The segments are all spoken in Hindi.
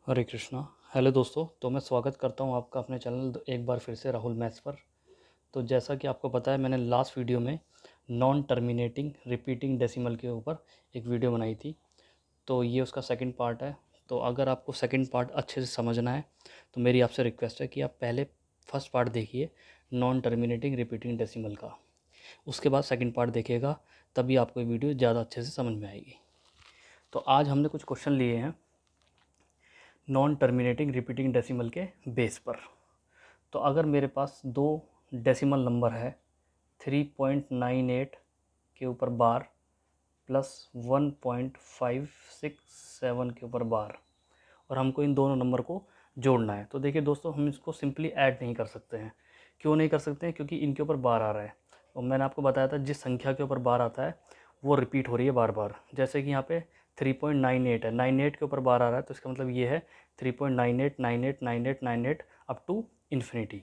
हरे कृष्णा। हेलो दोस्तों, तो मैं स्वागत करता हूं आपका अपने चैनल एक बार फिर से राहुल मैथ्स पर। तो जैसा कि आपको पता है, मैंने लास्ट वीडियो में नॉन टर्मिनेटिंग रिपीटिंग डेसिमल के ऊपर एक वीडियो बनाई थी। तो ये उसका सेकंड पार्ट है। तो अगर आपको सेकंड पार्ट अच्छे से समझना है तो मेरी आपसे रिक्वेस्ट है कि आप पहले फर्स्ट पार्ट देखिए नॉन टर्मिनेटिंग रिपीटिंग डेसिमल का, उसके बाद सेकंड पार्ट देखिएगा, तभी आपको ये वीडियो ज़्यादा अच्छे से समझ में आएगी। तो आज हमने कुछ क्वेश्चन लिए हैं नॉन टर्मिनेटिंग रिपीटिंग डेसिमल के बेस पर। तो अगर मेरे पास दो डेसिमल नंबर है 3.98 के ऊपर बार प्लस 1.567 के ऊपर बार, और हमको इन दोनों नंबर को जोड़ना है, तो देखिए दोस्तों, हम इसको सिंपली ऐड नहीं कर सकते हैं। क्यों नहीं कर सकते हैं? क्योंकि इनके ऊपर बार आ रहा है। और मैंने आपको बताया था जिस संख्या के ऊपर बार आता है वो रिपीट हो रही है बार बार। जैसे कि यहाँ पे 3.98 है, 98 के ऊपर बार आ रहा है, तो इसका मतलब ये है 3.98989898 अप टू इन्फिनिटी।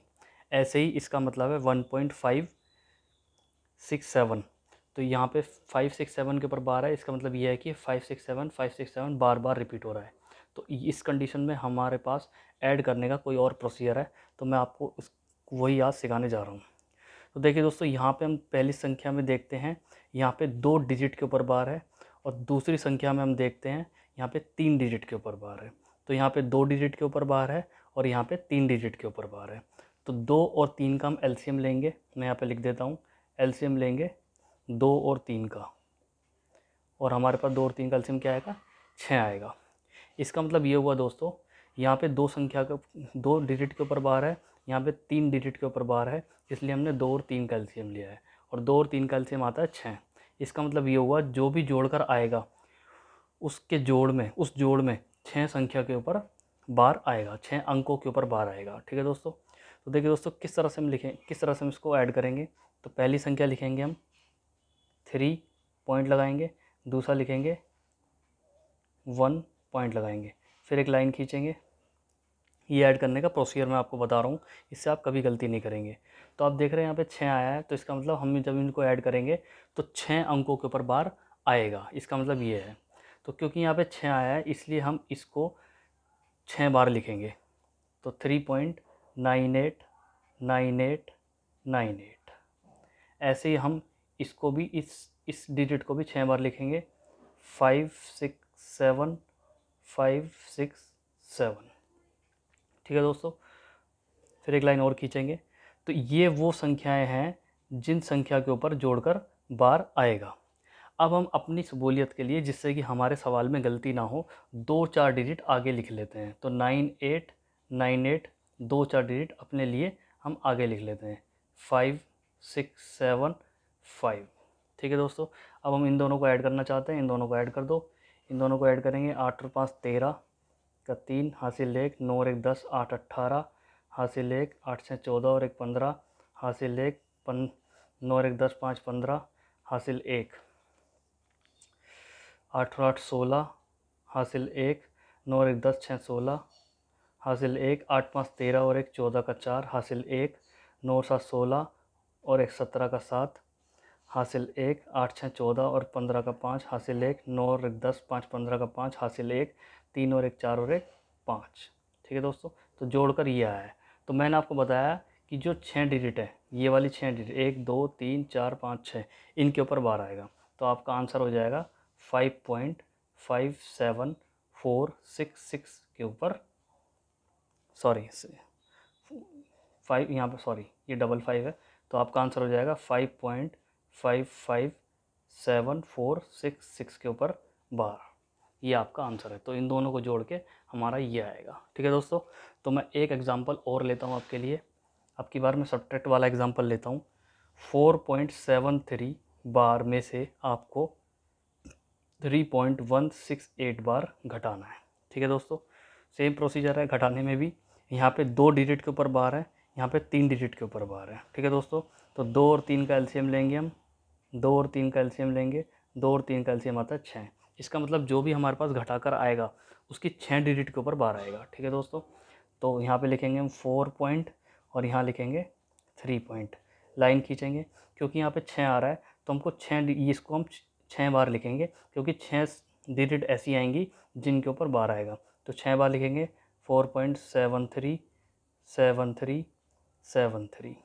ऐसे ही इसका मतलब है 1.567। तो यहाँ पे 567 के ऊपर बार है, इसका मतलब ये है कि 567 बार बार रिपीट हो रहा है। तो इस कंडीशन में हमारे पास ऐड करने का कोई और प्रोसीजर है, तो मैं आपको वही आज सिखाने जा रहा हूँ। तो देखिए दोस्तों, यहाँ पे हम पहली संख्या में देखते हैं, यहाँ पे 2 डिजिट के ऊपर बार है, और दूसरी संख्या में हम देखते हैं यहाँ पे 3 डिजिट के ऊपर बार है। तो यहाँ पे 2 डिजिट के ऊपर बार है और यहाँ पे 3 डिजिट के ऊपर बार है। तो 2 और 3 का हम एलसीएम लेंगे। मैं यहाँ पे लिख देता हूँ, एलसीएम लेंगे 2 और 3 का, और हमारे पास 2 और 3 का एलसीएम क्या आएगा? 6 आएगा। इसका मतलब ये हुआ दोस्तों, यहाँ पे दो संख्या का 2 डिजिट के ऊपर बार है, यहाँ पे 3 डिजिट के ऊपर बार है, इसलिए हमने 2 और 3 का एलसीएम लिया है, और 2 और 3 का एलसीएम आता है 6। इसका मतलब ये हुआ, जो भी जोड़कर आएगा उसके जोड़ में, उस जोड़ में 6 संख्या के ऊपर बार आएगा, 6 अंकों के ऊपर बार आएगा। ठीक है दोस्तों। तो देखिए दोस्तों, किस तरह से हम लिखें, किस तरह से हम इसको ऐड करेंगे। तो पहली संख्या लिखेंगे हम 3 पॉइंट लगाएंगे, दूसरा लिखेंगे 1 पॉइंट लगाएंगे, फिर एक लाइन खींचेंगे। ये ऐड करने का प्रोसीजर मैं आपको बता रहा हूँ, इससे आप कभी गलती नहीं करेंगे। तो आप देख रहे हैं यहाँ पे 6 आया है, तो इसका मतलब हम जब इनको ऐड करेंगे तो 6 अंकों के ऊपर बार आएगा, इसका मतलब ये है। तो क्योंकि यहाँ पे 6 आया है, इसलिए हम इसको 6 बार लिखेंगे। तो 3.989898। ऐसे ही हम इसको भी, इस डिजिट को भी 6 बार लिखेंगे, 567 ठीक है दोस्तों। फिर एक लाइन और खींचेंगे। तो ये वो संख्याएं हैं जिन संख्या के ऊपर जोड़कर बार आएगा। अब हम अपनी सहूलियत के लिए, जिससे कि हमारे सवाल में गलती ना हो, 2-4 डिजिट आगे लिख लेते हैं। तो 9898, 2-4 डिजिट अपने लिए हम आगे लिख लेते हैं, 5675। ठीक है दोस्तों। अब हम इन दोनों को ऐड करना चाहते हैं, इन दोनों को ऐड कर दो। इन दोनों को ऐड करेंगे, 8 और 5 13 का 3 हासिल 1, 9 और 1 10, 8 18 हासिल 1, 8 6 14 और 1 15 हासिल 1, 9 और 1 10 5 15 हासिल 1, 8 और 8 16 हासिल 1, 9 और 1 10 6 16 हासिल 1, 8 5 13 और 1 14 का 4 हासिल 1, 9 और 7 16 और 1 17 का 7 हासिल 1, 8 6 14 और 15 का 5 हासिल 1, 9 और 1 10 5 15 का 5 हासिल 1, 3 और 1 4 और 1 5। ठीक है दोस्तों। तो जोड़कर ये आया है। तो मैंने आपको बताया कि जो 6 डिजिट है, ये वाली 6 डिजिट 1 2 3 4 5 6, इनके ऊपर बार आएगा। तो आपका आंसर हो जाएगा 5.57466 के ऊपर, सॉरी 5, यहाँ पर सॉरी ये 55 है, तो आपका आंसर हो जाएगा 5.55746 के ऊपर बार। ये आपका आंसर है। तो इन दोनों को जोड़ के हमारा ये आएगा। ठीक है दोस्तों। तो मैं एक एग्जांपल और लेता हूँ आपके लिए। अब की बार मैं सब्ट्रैक्ट वाला एग्जांपल लेता हूँ। 4.73 बार में से आपको 3.168 बार घटाना है। ठीक है दोस्तों। सेम प्रोसीजर है घटाने में भी। यहाँ पे 2 डिजिट के ऊपर बार है, यहाँ पे 3 डिजिट के ऊपर बार है। ठीक है दोस्तों। तो 2 और 3 का एलसीएम लेंगे हम, 2 और 3 का एलसीएम लेंगे, 2 और 3 का एलसीएम आता है 6। इसका मतलब जो भी हमारे पास घटाकर आएगा उसकी 6 डिजिट के ऊपर बार आएगा। ठीक है दोस्तों। तो यहाँ पे लिखेंगे हम 4 पॉइंट और यहाँ लिखेंगे 3 पॉइंट, लाइन खींचेंगे। क्योंकि यहाँ पे 6 आ रहा है तो हमको 6, इसको हम 6 बार लिखेंगे, क्योंकि 6 डिजिट ऐसी आएंगी जिनके ऊपर बार आएगा। तो 6 बार लिखेंगे 4.737373।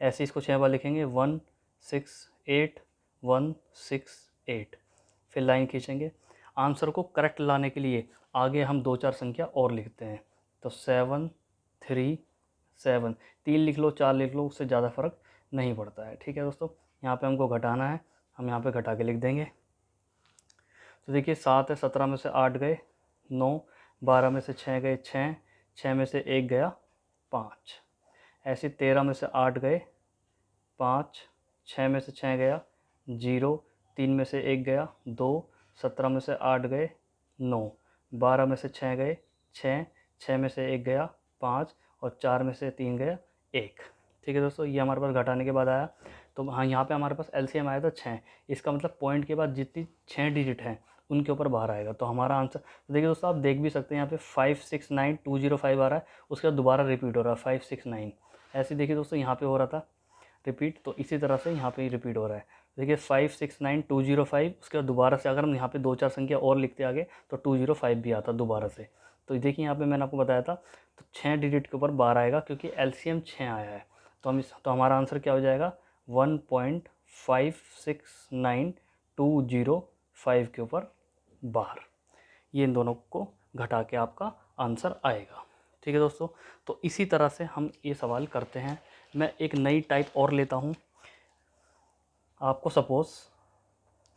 ऐसे इसको 6 बार लिखेंगे 168 फिर लाइन खींचेंगे। आंसर को करेक्ट लाने के लिए आगे हम 2-4 संख्या और लिखते हैं। तो 737, 3 लिख लो 4 लिख लो, उससे ज़्यादा फ़र्क नहीं पड़ता है। ठीक है दोस्तों, यहाँ पे हमको घटाना है, हम यहाँ पे घटा के लिख देंगे। तो देखिए 7 है, 17 में से 8 गए 9, 12 में से 6 गए 6, 6 में से 1 गया 5, ऐसे 13 में से 8 गए 5, 6 में से 6 गया 0, 3 में से 1 गया 2, 17 में से 8 गए 9, 12 में से 6 गए 6, 6 में से 1 गया 5 और 4 में से 3 गया 1। ठीक है दोस्तों, ये हमारे पास घटाने के बाद आया। तो हाँ, यहाँ पे हमारे पास एलसीएम आया था 6, इसका मतलब पॉइंट के बाद जितनी 6 डिजिट हैं उनके ऊपर बाहर आएगा। तो हमारा आंसर, तो देखिए दोस्तों आप देख भी सकते हैं यहाँ पे 569205 आ रहा है, उसके बाद दोबारा रिपीट हो रहा है 569। ऐसे देखिए दोस्तों यहाँ पे हो रहा था रिपीट, तो इसी तरह से यहाँ पे रिपीट हो रहा है। देखिए 569205, उसके बाद दोबारा से अगर हम यहाँ पे 2-4 संख्या और लिखते आगे तो 205 भी आता दोबारा से। तो देखिए यहाँ पे मैंने आपको बताया था, तो 6 डिजिट के ऊपर बार आएगा क्योंकि एलसीएम 6 आया है। तो हमारा आंसर क्या हो जाएगा 1.569205 के ऊपर बार। ये इन दोनों को घटा के आपका आंसर आएगा। ठीक है दोस्तों, तो इसी तरह से हम ये सवाल करते हैं। मैं एक नई टाइप और लेता हूँ। आपको सपोज़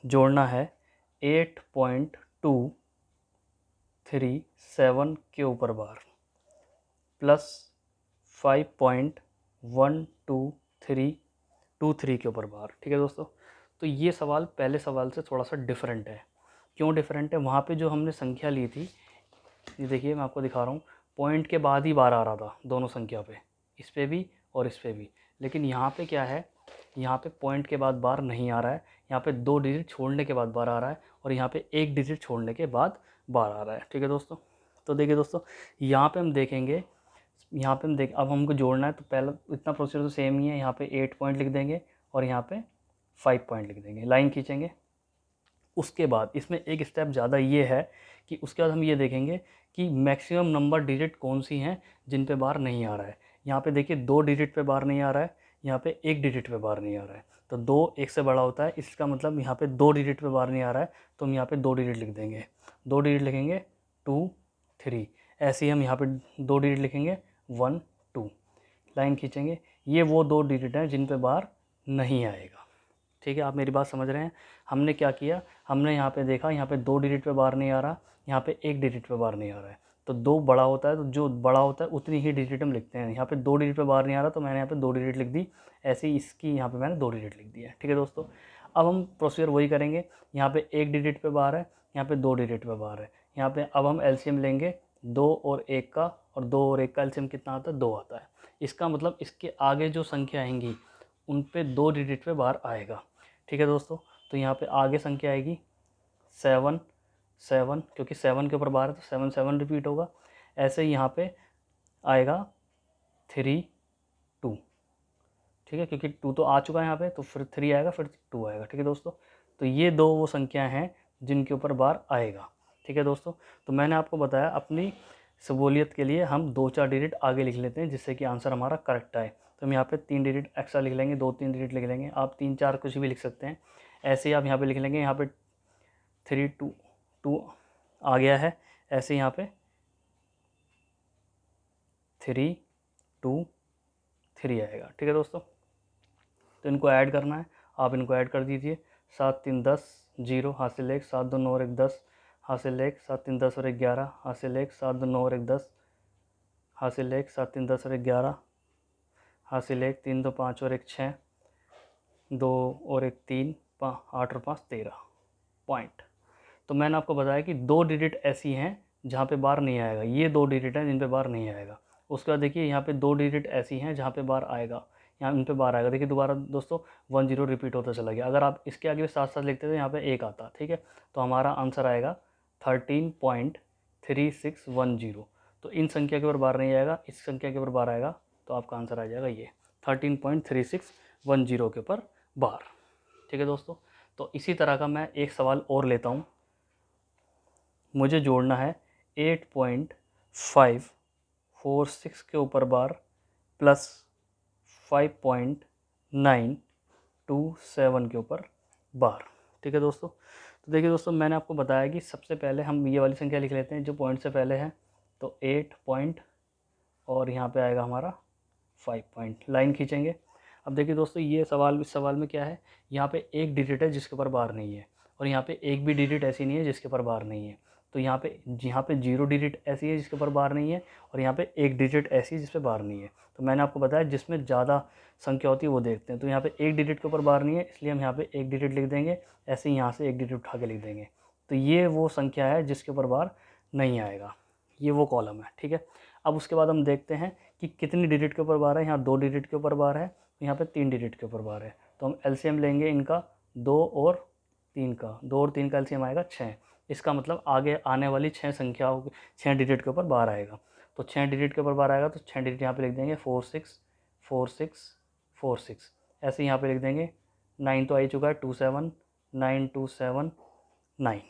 जोड़ना है 8.237 के ऊपर बार प्लस 5.12323 के ऊपर बार। ठीक है दोस्तों, तो ये सवाल पहले सवाल से थोड़ा सा डिफरेंट है। क्यों डिफरेंट है? वहाँ पे जो हमने संख्या ली थी, ये देखिए मैं आपको दिखा रहा हूँ, पॉइंट के बाद ही बार आ रहा था दोनों संख्या पे, इस पे भी और इस पे भी। लेकिन यहाँ पे क्या है, यहाँ पे पॉइंट के बाद बार नहीं आ रहा है, यहाँ पे 2 डिजिट छोड़ने के बाद बार आ रहा है और यहाँ पे 1 डिजिट छोड़ने के बाद बार आ रहा है। ठीक है दोस्तों, तो देखिए दोस्तों यहाँ पे हम देखेंगे, यहाँ पे हम अब हमको जोड़ना है, तो पहला इतना प्रोसीजर तो सेम ही है। यहाँ पे 8 पॉइंट लिख देंगे और यहाँ पे 5 पॉइंट लिख देंगे, लाइन खींचेंगे। उसके बाद इसमें एक स्टेप ज़्यादा ये है कि उसके बाद हम ये देखेंगे कि मैक्सिमम नंबर डिजिट कौन सी हैं जिन पे बार नहीं आ रहा है। यहाँ पे देखिए 2 डिजिट पे बार नहीं आ रहा है, यहाँ पे 1 डिजिट पे बार नहीं आ रहा है। तो 2 1 से बड़ा होता है, इसका मतलब यहाँ पे 2 डिजिट पे बार नहीं आ रहा है, तो हम यहाँ पे 2 डिजिट लिख देंगे। 2 डिजिट लिखेंगे 2 3, ऐसे ही हम यहाँ पे 2 डिजिट लिखेंगे 1 2, लाइन खींचेंगे। ये वो 2 डिजिट हैं जिन पे बार नहीं आएगा। ठीक है, आप मेरी बात समझ रहे हैं? हमने क्या किया, हमने यहाँ पे देखा, यहाँ पे 2 डिजिट पे बार नहीं आ रहा, यहाँ पे 1 डिजिट पे बार नहीं आ रहा है। तो 2 बड़ा होता है, तो जो बड़ा होता है उतनी ही डिजिट हम लिखते हैं। यहाँ पे 2 डिजिट पे बार नहीं आ रहा, तो मैंने यहाँ पे 2 डिजिट लिख दी। ऐसे ही इसकी यहाँ पे मैंने 2 डिजिट लिख दी है। ठीक है दोस्तों, अब हम प्रोसीजर वही करेंगे। यहाँ पे 1 डिजिट पे बार है, यहाँ पे 2 डिजिट पे बार है। यहाँ पे अब हम एलसीएम लेंगे 2 और 1 का, और 2 और 1 का एलसीएम कितना आता है? 2 आता है। इसका मतलब इसके आगे जो संख्या आएंगी उन पे 2 डिजिट पे बार आएगा। ठीक है दोस्तों, तो यहाँ पे आगे संख्या आएगी 7 7, क्योंकि 7 के ऊपर बार है तो 7 7 रिपीट होगा। ऐसे ही यहाँ पे आएगा 3 2। ठीक है, क्योंकि 2 तो आ चुका है यहाँ पे, तो फिर 3 आएगा, फिर 2 आएगा। ठीक है दोस्तों, तो ये 2 वो संख्या हैं जिनके ऊपर बार आएगा। ठीक है दोस्तों, तो मैंने आपको बताया अपनी सहूलियत के लिए हम 2-4 डिजिट आगे लिख लेते हैं जिससे कि आंसर हमारा करेक्ट आए। तो हम यहाँ पे 3 डिजिट एक्स्ट्रा लिख लेंगे, 2-3 डिजिट लिख लेंगे। आप 3-4 कुछ भी लिख सकते हैं। ऐसे ही आप यहाँ पे लिख लेंगे, यहाँ पे 3 2 2 आ गया है। ऐसे यहाँ पे 3 2 3 आएगा। ठीक है दोस्तों, तो इनको ऐड करना है, आप इनको ऐड कर दीजिए। 7 3 10 0 हासिल 1, 7 2 9 और 1 10 हासिल 1, 7 3 10 और 1 11 हासिल 1, 7 2 9 और 1 10 हासिल 1, 7 3 10 और 1 11 हासिल 1, 3 2 5 और 1 6, 2 और 1 3 8 और 5 13 पॉइंट। तो मैंने आपको बताया कि 2 डिजिट ऐसी हैं जहाँ पे बार नहीं आएगा, ये 2 डिजिट हैं जिन पे बार नहीं आएगा। उसके बाद देखिए यहाँ पे 2 डिजिट ऐसी हैं जहाँ पे बार आएगा, यहाँ इन पे बार आएगा। देखिए दोबारा दोस्तों 1 0 रिपीट होता चला गया। अगर आप इसके आगे भी साथ साथ लिखते थे यहाँ पे 1 आता। ठीक है, तो हमारा आंसर आएगा 13.3610। तो इन संख्या के ऊपर बार नहीं आएगा, इस संख्या के ऊपर बार आएगा, तो आपका आंसर आ जाएगा ये 13.3610 के ऊपर बार। ठीक है दोस्तों, तो इसी तरह का मैं एक सवाल और लेता हूँ। मुझे जोड़ना है 8.546 के ऊपर बार प्लस 5.927 के ऊपर बार। ठीक है दोस्तों। तो देखिए दोस्तों, मैंने आपको बताया कि सबसे पहले हम ये वाली संख्या लिख लेते हैं जो पॉइंट से पहले है। तो 8 पॉइंट और यहाँ पे आएगा हमारा 5 पॉइंट, लाइन खींचेंगे। अब देखिए दोस्तों, ये सवाल, इस सवाल में क्या है, यहाँ पे एक डिजिट है जिसके ऊपर बार नहीं है, और यहाँ पे एक भी डिजिट ऐसी नहीं है जिसके ऊपर बार नहीं है। तो यहाँ पे 0 डिजिट ऐसी है जिसके ऊपर बार नहीं है, और यहाँ पे एक डिजिट ऐसी है जिस पे बार नहीं है। तो मैंने आपको बताया जिसमें ज़्यादा संख्या होती है वो देखते हैं। तो यहाँ पे एक डिजिट के ऊपर बार नहीं है, इसलिए हम यहाँ पे एक डिजिट लिख देंगे। ऐसे ही यहाँ से एक डिजिट उठा के लिख देंगे। तो ये वो संख्या है जिसके ऊपर बार नहीं आएगा, ये वो कॉलम है। ठीक है। अब उसके बाद हम देखते हैं कि कितनी डिजिट के ऊपर बार है। यहाँ 2 डिजिट के ऊपर बार है, यहाँ पे 3 डिजिट के ऊपर बार है। तो हम एलसीएम लेंगे इनका 2 और 3 का। 2 और 3 का एलसीएम आएगा 6। इसका मतलब आगे आने वाली 6 संख्याओं 6 डिजिट के ऊपर बार आएगा। तो 6 डिजिट के ऊपर बार आएगा तो 6 डिजिट यहाँ पे लिख देंगे 4 6 4 6 4 6। ऐसे यहाँ पे लिख देंगे। 9 तो आ ही चुका है, 2 7 9 2 7 9।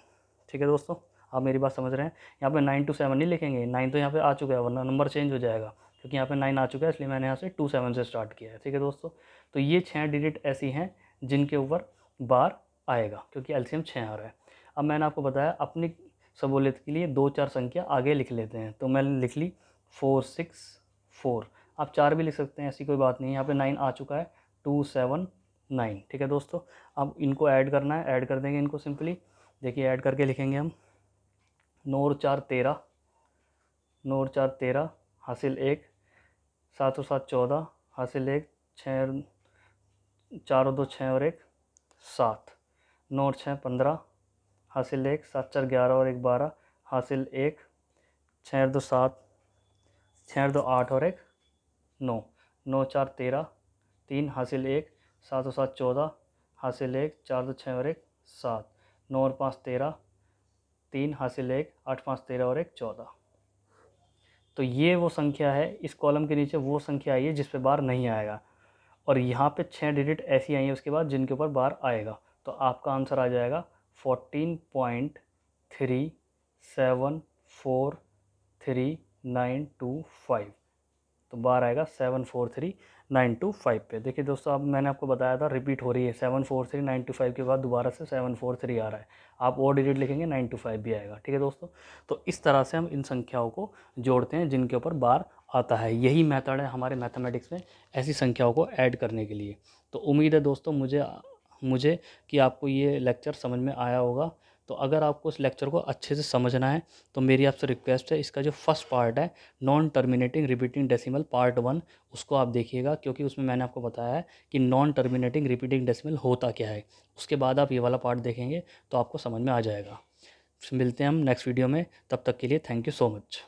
ठीक है दोस्तों, आप मेरी बात समझ रहे हैं। यहाँ पे 9 2 7 नहीं लिखेंगे, 9 तो यहाँ पे आ चुका है, वरना नंबर चेंज हो जाएगा। क्योंकि यहाँ पे 9 आ चुका है, इसलिए मैंने यहाँ से 2 7 से स्टार्ट किया है। ठीक है दोस्तों। तो ये 6 डिजिट ऐसी हैं जिनके ऊपर बार आएगा, क्योंकि एलसीएम 6 आ रहा है। अब मैंने आपको बताया अपनी सहूलियत के लिए 2-4 संख्या आगे लिख लेते हैं। तो मैंने लिख ली 4 6 4। आप 4 भी लिख सकते हैं, ऐसी कोई बात नहीं है। यहाँ पे 9 आ चुका है, 2 7 9। ठीक है दोस्तों। अब इनको ऐड करना है, ऐड कर देंगे इनको सिंपली। देखिए ऐड करके लिखेंगे हम 9 और 4 13, 9 और 4 13 हासिल 1, 7 और 7 14 हासिल 1, 6 4 और 2 6 और 1 7, 9 और 6 15 हासिल 1, 7 4 11 और 1 12 हासिल 1, 6 और 2 7, 6 और 2 8 और 1 9, 9 4 13 3 हासिल 1, 7 और 7 14 हासिल 1, 4 2 6 और 1 7, 9 और 5 13 3 हासिल 1, 8 5 13 और 1 14। तो ये वो संख्या है, इस कॉलम के नीचे वो संख्या आई है जिस पे बार नहीं आएगा, और यहाँ पे 6 डिजिट ऐसी आई है उसके बाद जिनके ऊपर बार आएगा। तो आपका आंसर आ जाएगा 14.374392 तो बार आएगा 743925 पे। देखिए दोस्तों, अब मैंने आपको बताया था रिपीट हो रही है, 743925 के बाद दोबारा से 743 आ रहा है। आप और डिजिट लिखेंगे 925 भी आएगा। ठीक है दोस्तों। तो इस तरह से हम इन संख्याओं को जोड़ते हैं जिनके ऊपर बार आता है। यही मेथड है हमारे मैथमेटिक्स में ऐसी संख्याओं को ऐड करने के लिए। तो उम्मीद है दोस्तों मुझे कि आपको ये लेक्चर समझ में आया होगा। तो अगर आपको इस लेक्चर को अच्छे से समझना है तो मेरी आपसे रिक्वेस्ट है, इसका जो फर्स्ट पार्ट है non terminating repeating decimal part 1, उसको आप देखिएगा, क्योंकि उसमें मैंने आपको बताया है कि नॉन टर्मिनेटिंग रिपीटिंग डेसिमल होता क्या है। उसके बाद आप ये वाला पार्ट देखेंगे तो आपको समझ में आ जाएगा। मिलते हैं हम नेक्स्ट वीडियो में, तब तक के लिए थैंक यू सो मच।